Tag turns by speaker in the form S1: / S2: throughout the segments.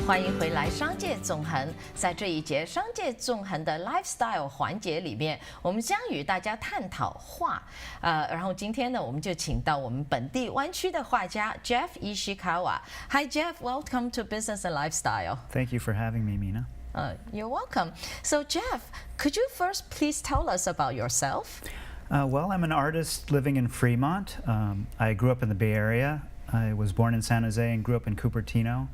S1: 欢迎回来，商界纵横。在这一节商界纵横的 lifestyle 环节里面，我们将与大家探讨画。然后今天呢，我们就请到我们本地湾区的画家 Jeff Ishikawa。Hi Jeff, welcome to Business and Lifestyle.
S2: Thank you for having me, Mina.
S1: You're welcome. So Jeff, could you first please tell us about yourself?
S2: Well, I'm an artist living in Fremont. I grew up in the Bay Area. I was born in San Jose and grew up in Cupertino.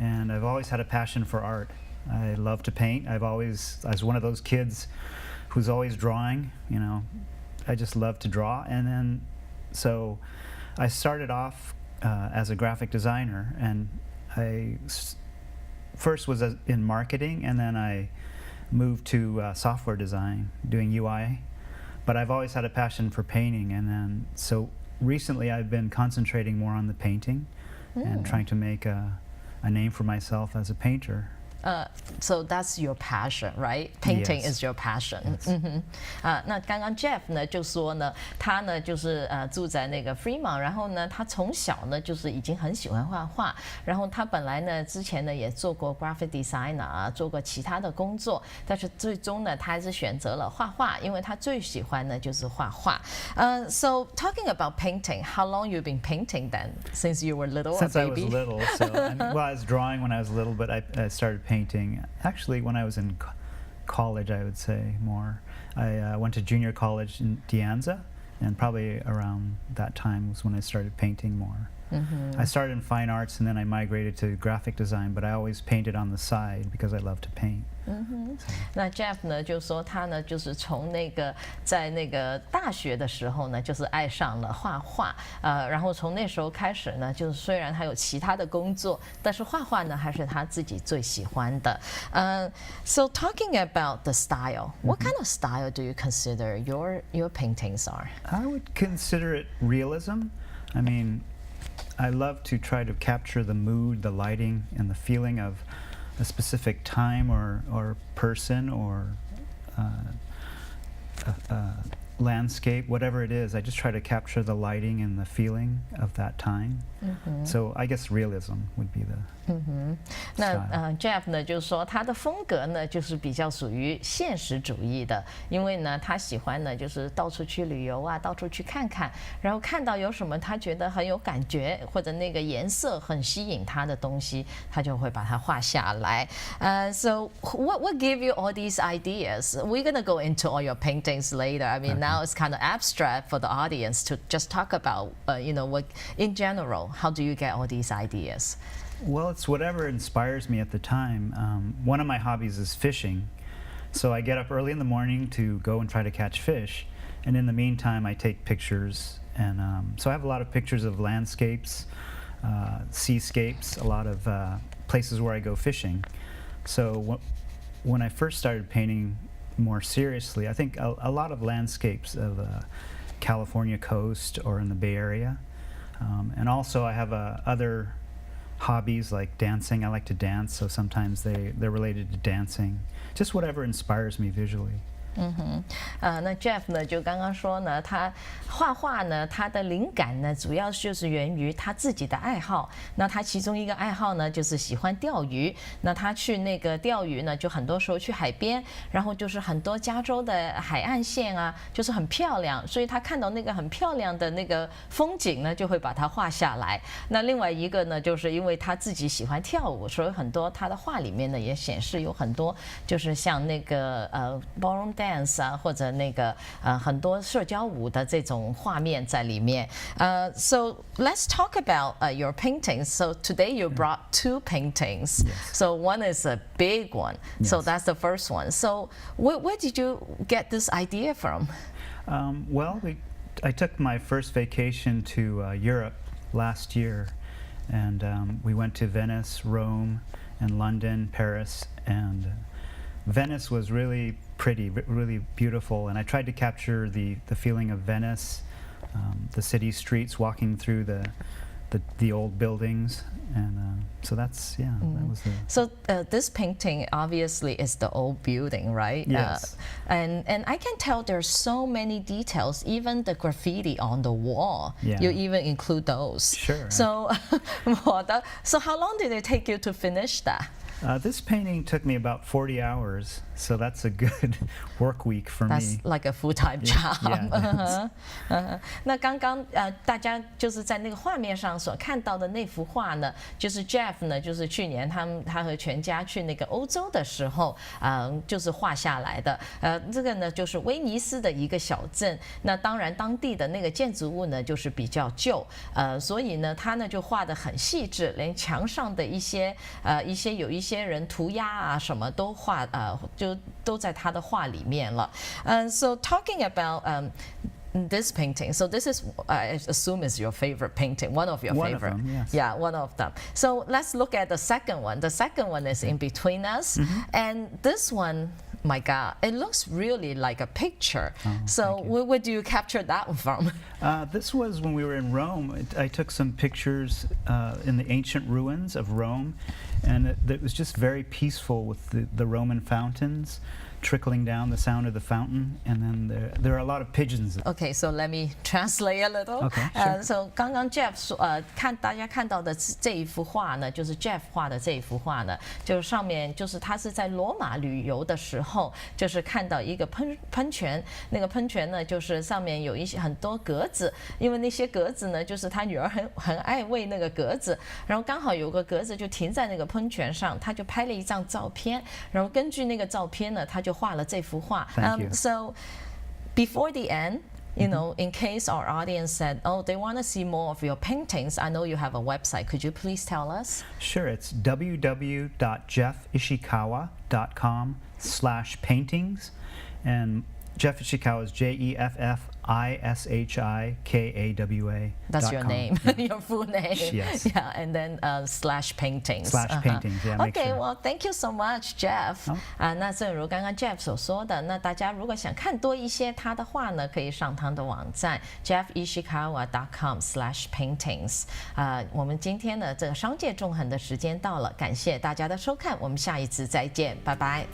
S2: And I've always had a passion for art. I love to paint. I was one of those kids who's always drawing, you know. I just love to draw. And then, so I started off as a graphic designer, and I first was in marketing, and then I moved to software design, doing UI. But I've always had a passion for painting, and then, so recently I've been concentrating more on the painting and trying to make a name for myself as a painter.
S1: So that's your passion, right? Painting
S2: Yes.
S1: is your passion.
S2: Yes.
S1: 那刚刚 Jeff 呢就说呢，他呢就是住在那个 Fremont， 然后呢他从小呢就是已经很喜欢画画，然后他本来呢之前呢也做过 graphic designer 啊，做过其他的工作，但是最终呢他还是选择了画画，因为他最喜欢呢就是画画。So talking about painting, how long you been painting then? Since you were little,
S2: Since
S1: a
S2: I was
S1: baby?
S2: little, so well, I was drawing when I was little, but I started painting actually when I was in college, I would say more. I went to junior college in De Anza, and probably around that time was when I started painting more. I started in fine arts, and then I migrated to graphic design, but I always painted on the side because I love to paint.
S1: 那 Jeff 呢就说他呢就是从那个在那个大学的时候呢就是爱上了画画，然后从那时候开始呢就是虽然他有其他的工作，但是画画呢还是他自己最喜欢的。So talking about the style, what kind of style do you consider your paintings are?
S2: I would consider it realism. I mean, I love to try to capture the mood, the lighting, and the feeling of a specific time or person or landscape, whatever it is. I just try to capture the lighting and the feeling of that time. So I guess realism would be the
S1: 那Jeff 呢就是说他的风格呢就是比较属于现实主义的，因为呢他喜欢呢就是到处去旅游啊，到处去看看，然后看到有什么他觉得很有感觉或者那个颜色很吸引他的东西，他就会把它画下来。So what gave you all these ideas? We're gonna go into all your paintings later. I mean, now it's kind of abstract for the audience to just talk about, what in general. How do you get all these ideas?
S2: Well, it's whatever inspires me at the time. One of my hobbies is fishing. So I get up early in the morning to go and try to catch fish. And in the meantime, I take pictures. And so I have a lot of pictures of landscapes, seascapes, a lot of places where I go fishing. So when I first started painting more seriously, I think a lot of landscapes of California coast or in the Bay Area. And also I have other hobbies like dancing. I like to dance, so sometimes they're related to dancing. Just whatever inspires me visually.
S1: 那 Jeff 呢就刚刚说呢，他画画呢，他的灵感呢主要就是源于他自己的爱好。那他其中一个爱好呢就是喜欢钓鱼。那他去那个钓鱼呢，就很多时候去海边，然后就是很多加州的海岸线啊，就是很漂亮，所以他看到那个很漂亮的那个风景呢，就会把它画下来。那另外一个呢，就是因为他自己喜欢跳舞，所以很多他的画里面呢也显示有很多就是像那个ballroom dance 啊，或者那个很多社交舞的这种画面在里面。So let's talk about your paintings. So today you brought two paintings.
S2: Yes.
S1: So one is a big one. So
S2: Yes.
S1: that's the first one. So where did you get this idea from?
S2: Well, I took my first vacation to Europe last year, and we went to Venice, Rome, and London, Paris, and Venice was really pretty, really beautiful, and I tried to capture the feeling of Venice, the city streets, walking through the old buildings. And so that's, that was the...
S1: So this painting obviously is the old building, right?
S2: Yes.
S1: And I can tell there's so many details, even the graffiti on the wall.
S2: Yeah.
S1: You even include those.
S2: Sure.
S1: So, so how long did it take you to finish that?
S2: This painting took me about 40 hours, so that's a good work week for
S1: That's
S2: me.
S1: like a full-time job.
S2: Yeah,
S1: 那刚刚大家就是在那个画面上所看到的那幅画呢，就是 Jeff 呢，就是去年他和全家去那个欧洲的时候，就是画下来的。这个呢就是威尼斯的一个小镇。那当然当地的那个建筑物呢就是比较旧，所以呢他呢就画得很细致，连墙上的一些有一些人涂鸦啊什么都画就都在他的画里面了。So talking about this painting, so this is I assume is your favorite painting, one of your
S2: One
S1: favorite.
S2: of them, yes.
S1: Yeah, one of them. So let's look at the second one. The second one is in between us, and this one, my God, it looks really like a picture. So where do you capture that one from?
S2: This was when we were in Rome. I took some pictures in the ancient ruins of Rome, and it was just very peaceful with the Roman fountains trickling down, the sound of the fountain, and then there are a lot of pigeons.
S1: Okay, so let me translate a little.
S2: Okay, sure.
S1: So 刚刚 Jeff 说，大家看到的这一幅画呢，就是 Jeff 画的这一幅画呢，就是上面就是他是在罗马旅游的时候，就是看到一个喷泉，那个喷泉呢，就是上面有很多格子，因为那些格子呢，就是他女儿很爱喂那个格子，然后刚好有个格子就停在那个喷泉上，他就拍了一张照片，然后根据那个照片呢，他就画了这幅画。So before the end, you know, in case our audience said, oh, they want to see more of your paintings, I know you have a website. Could you please tell us?
S2: Sure, it's www.jeffishikawa.com/paintings, and Jeff Ishikawa is JEFFISHIKAWA.
S1: That's your name, your full name.
S2: Yes.
S1: Yeah, and then /paintings.
S2: /paintings, yeah. Make
S1: Okay,
S2: sure.
S1: well, thank you so much, Jeff. 那正如刚刚 Jeff 所说的，那大家如果想看多一些他的画呢，可以上他的网站 jeffishikawa.com/paintings。我们今天的这个商界纵横的时间到了，感谢大家的收看，我们下一次再见，拜拜。